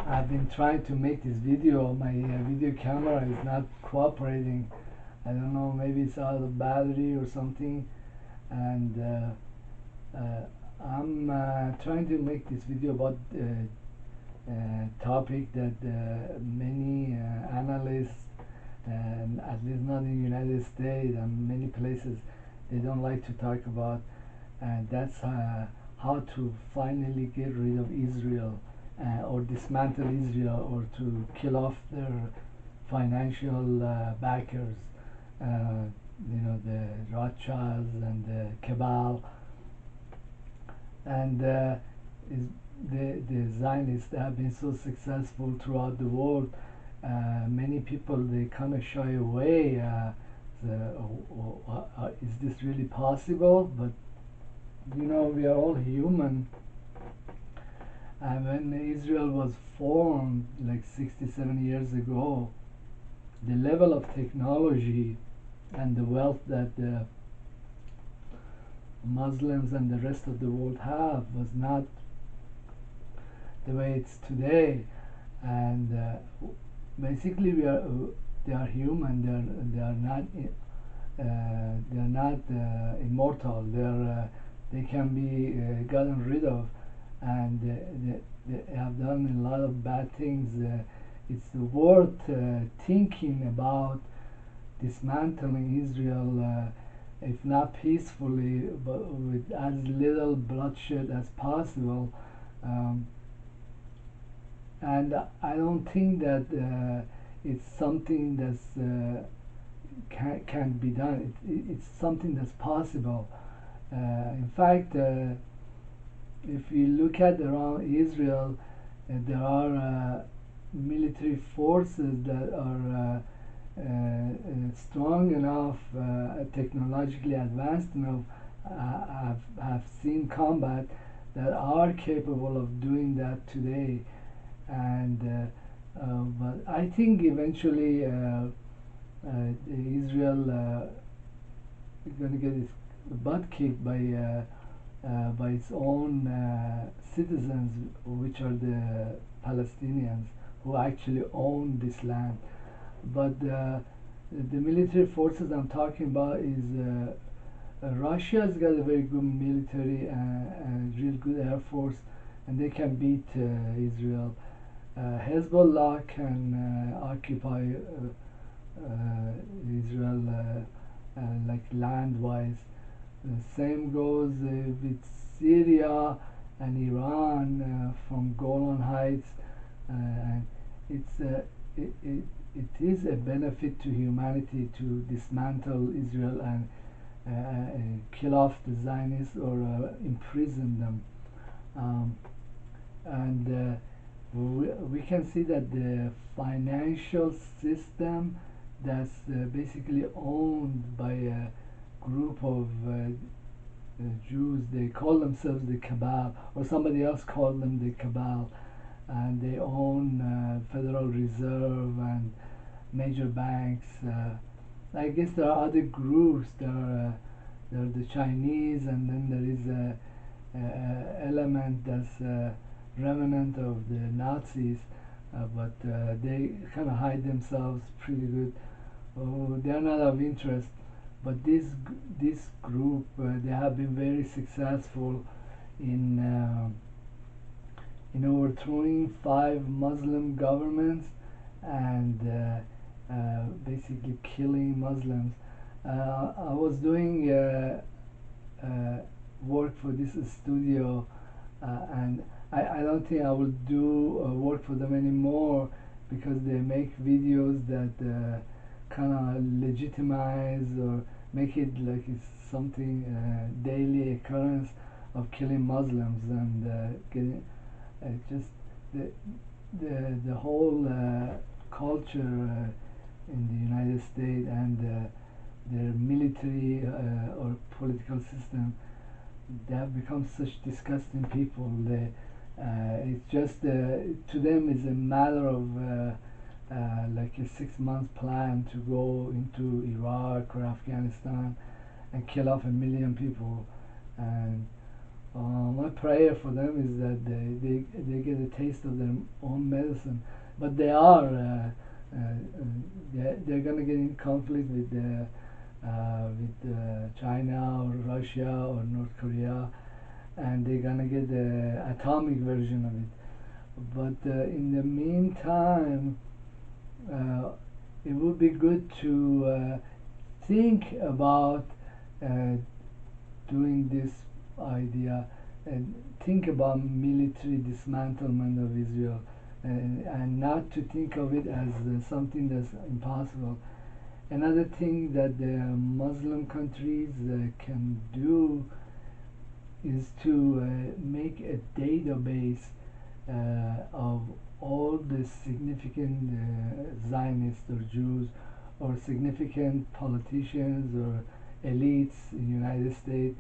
I've been trying to make this video. My video camera is not cooperating. I don't know, maybe it's out of battery or something. And I'm trying to make this video about topic that many analysts, at least not in the United States and many places, they don't like to talk about, and that's how to finally get rid of Israel, or dismantle Israel, or to kill off their financial backers, the Rothschilds and the Cabal, and the Zionists have been so successful throughout the world. Many people, they kind of shy away. Is this really possible? But we are all human. And when Israel was formed, like 67 years ago, the level of technology and the wealth that the Muslims and the rest of the world have was not the way it's today. And basically, they are human. They are not immortal. They can be gotten rid of, and they have done a lot of bad things. It's worth thinking about dismantling Israel, if not peacefully, but with as little bloodshed as possible. And I don't think that it's something that's can be done. It's something that's possible. In fact, if you look at around Israel, there are military forces that are strong enough, technologically advanced enough, have seen combat, that are capable of doing that today. And but I think eventually Israel is going to get its butt kicked by its own citizens, which are the Palestinians, who actually own this land. But the military forces I'm talking about is Russia's got a very good military and real good air force, and they can beat Israel. Hezbollah can occupy Israel, like land-wise. The same goes with Syria and Iran from Golan Heights. And it is a benefit to humanity to dismantle Israel and kill off the Zionists, or imprison them. And we can see that the financial system that's basically owned by a group of Jews, they call themselves the Cabal, or somebody else called them the Cabal, and they own Federal Reserve and major banks. I guess there are other groups. There are the Chinese, and then there is a element that's remnant of the Nazis, but they kind of hide themselves pretty good. Oh, they are not of interest. But this group, they have been very successful in overthrowing 5 Muslim governments, and basically killing Muslims. I was doing work for this studio, and I don't think I will do work for them anymore, because they make videos that kind of legitimize or make it like it's something daily occurrence of killing Muslims, and getting just the whole culture in the United States, and their military or political system. They have become such disgusting people. It's just to them it's a matter of like a 6-month plan to go into Iraq or Afghanistan and kill off 1 million people. And My prayer for them is that they get a taste of their own medicine. But they're gonna get in conflict with China or Russia or North Korea, and they're gonna get the atomic version of it. But in the meantime, uh, it would be good to think about uh, doing this idea and think about military dismantlement of Israel, and not to think of it as something that's impossible. Another thing that the Muslim countries can do is to make a database of all the significant Zionists or Jews or significant politicians or elites in the United States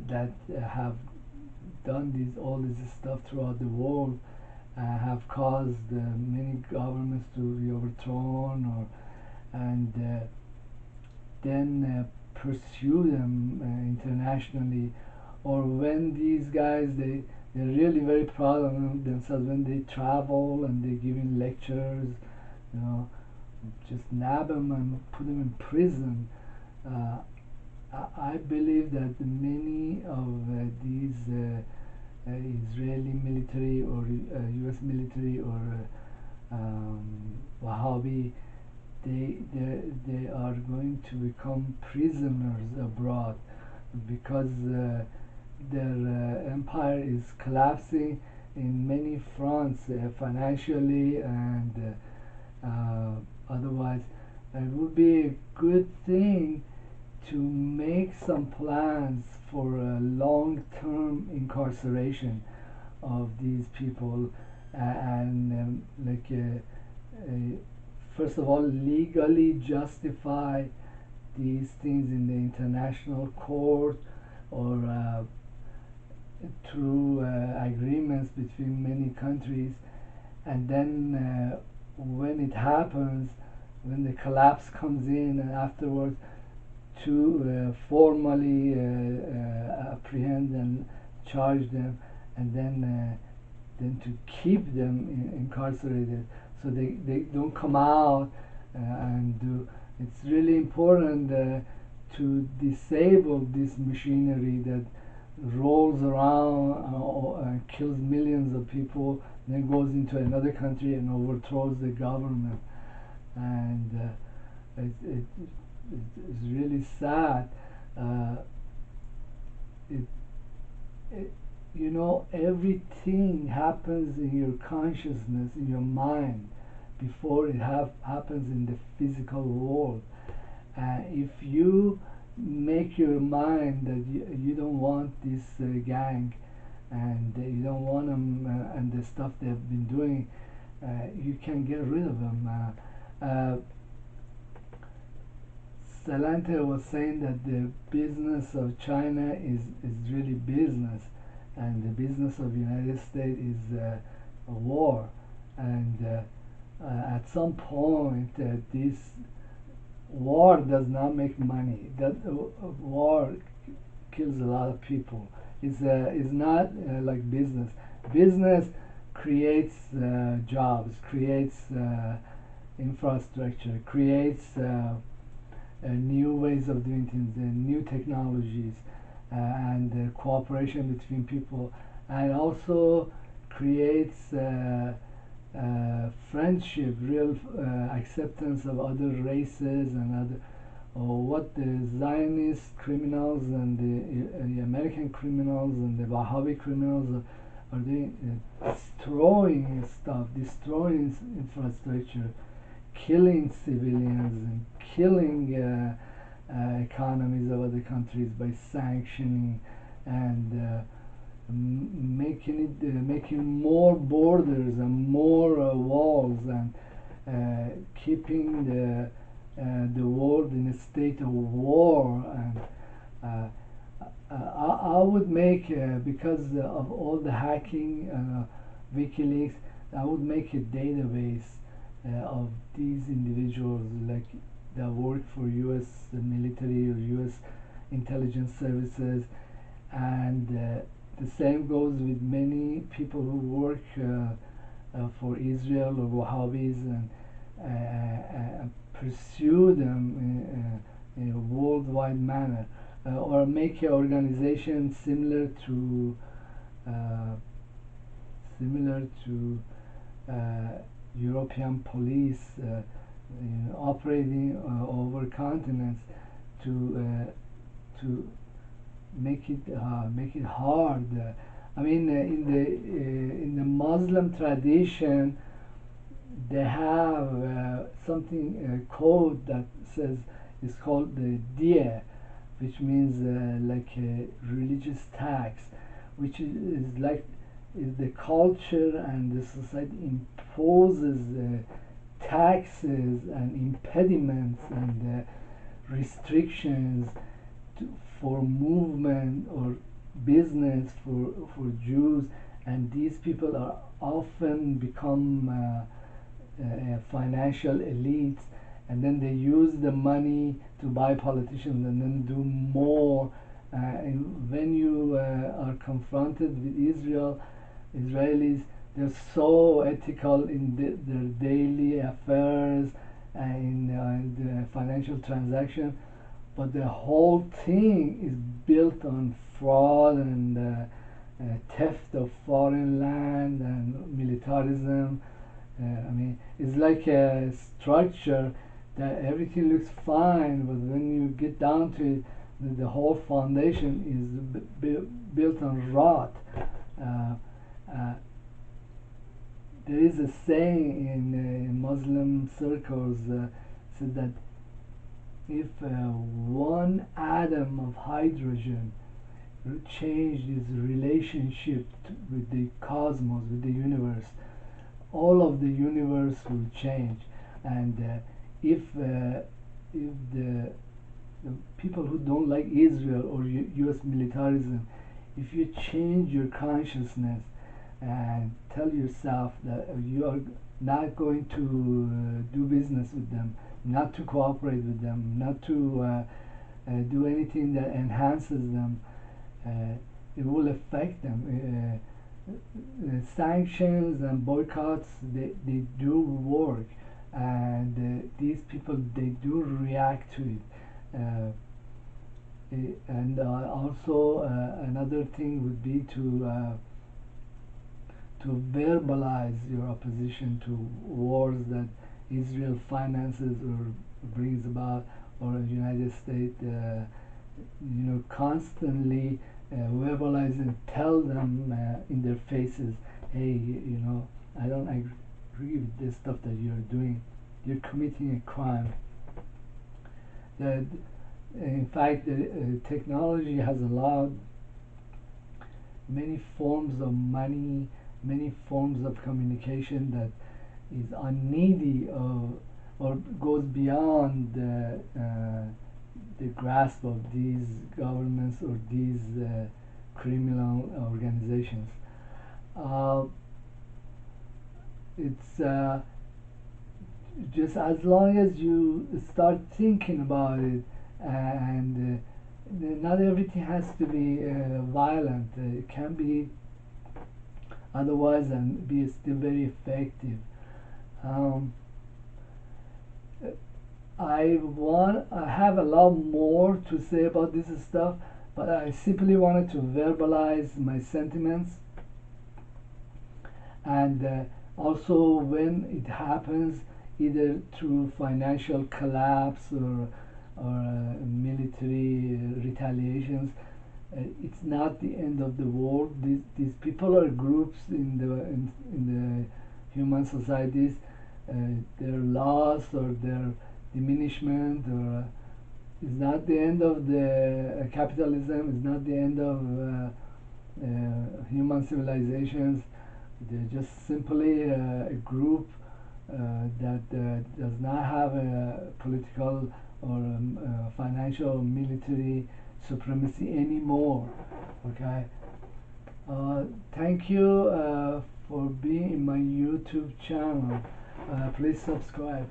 that have done all this stuff throughout the world, have caused many governments to be overthrown, or and then pursue them internationally. Or when these guys they're really very proud of themselves when they travel and they're giving lectures, you know, just nab them and put them in prison. uh, I believe that many of these Israeli military or US military or Wahhabi, they are going to become prisoners abroad because their empire is collapsing in many fronts, financially and otherwise. It would be a good thing to make some plans for a long-term incarceration of these people, and first of all legally justify these things in the international court, or through agreements between many countries, and then when it happens, when the collapse comes in, and afterwards to formally apprehend and charge them, and then to keep them incarcerated so they don't come out and do. It's really important to disable this machinery that rolls around and kills millions of people, then goes into another country and overthrows the government. And it's really sad. Uh, it, it, everything happens in your consciousness, in your mind, before it happens in the physical world. If you make your mind that you don't want this gang, and you don't want them and the stuff they've been doing, you can get rid of them. Salante was saying that the business of China is really business, and the business of the United States is a war. And at some point, this war does not make money. That war kills a lot of people. It's not like business. Business creates jobs, creates infrastructure, creates new ways of doing things, new technologies, and cooperation between people, and also creates friendship, real acceptance of other races and other. What the Zionist criminals and the American criminals and the Wahhabi criminals are doing, destroying stuff, destroying infrastructure, killing civilians, and killing economies of other countries by sanctioning, and making more borders and more walls, and keeping the world in a state of war. And I would make, because of all the hacking, WikiLeaks, I would make a database of these individuals, like that work for U.S. military or U.S. intelligence services, and the same goes with many people who work for Israel or Wahhabis and pursue them in a worldwide manner, or make an organization uh, similar to European police, operating over continents to make it hard. I mean, in the Muslim tradition, they have something code that says is called the diya, which means like a religious tax, which is like is the culture and the society imposes taxes and impediments and restrictions for movement or business for Jews, and these people are often become financial elites, and then they use the money to buy politicians and then do more. And when you are confronted with Israelis, they're so ethical in their daily affairs and in the financial transaction, but the whole thing is built on fraud and theft of foreign land and militarism. I mean, it's like a structure that everything looks fine, but when you get down to it, the whole foundation is built on rot. Uh, uh, there is a saying in Muslim circles says that if one atom of hydrogen changed its relationship with the cosmos, with the universe, all of the universe will change. And if the people who don't like Israel or U.S. militarism, if you change your consciousness and tell yourself that you are not going to do business with them, not to cooperate with them, not to do anything that enhances them, it will affect them. Sanctions and boycotts, they do work, and these people, they do react to it. And also another thing would be to verbalize your opposition to wars that Israel finances or brings about, or the United States, constantly verbalize and tell them in their faces, hey, I don't agree with this stuff that you're doing. You're committing a crime. That, in fact, the technology has allowed many forms of money, many forms of communication that is unneedy or goes beyond the grasp of these governments or these criminal organizations. Uh, it's just as long as you start thinking about it, and not everything has to be violent. It can be otherwise and be still very effective. Um, I have a lot more to say about this stuff, but I simply wanted to verbalize my sentiments, and also when it happens, either through financial collapse or military retaliations, it's not the end of the world. These people are groups in the human societies. Their loss or their diminishment or is not the end of the capitalism. Is not the end of human civilizations. They're just simply a group that does not have a political or financial or military supremacy anymore. Okay. Thank you for being in my YouTube channel. Please subscribe.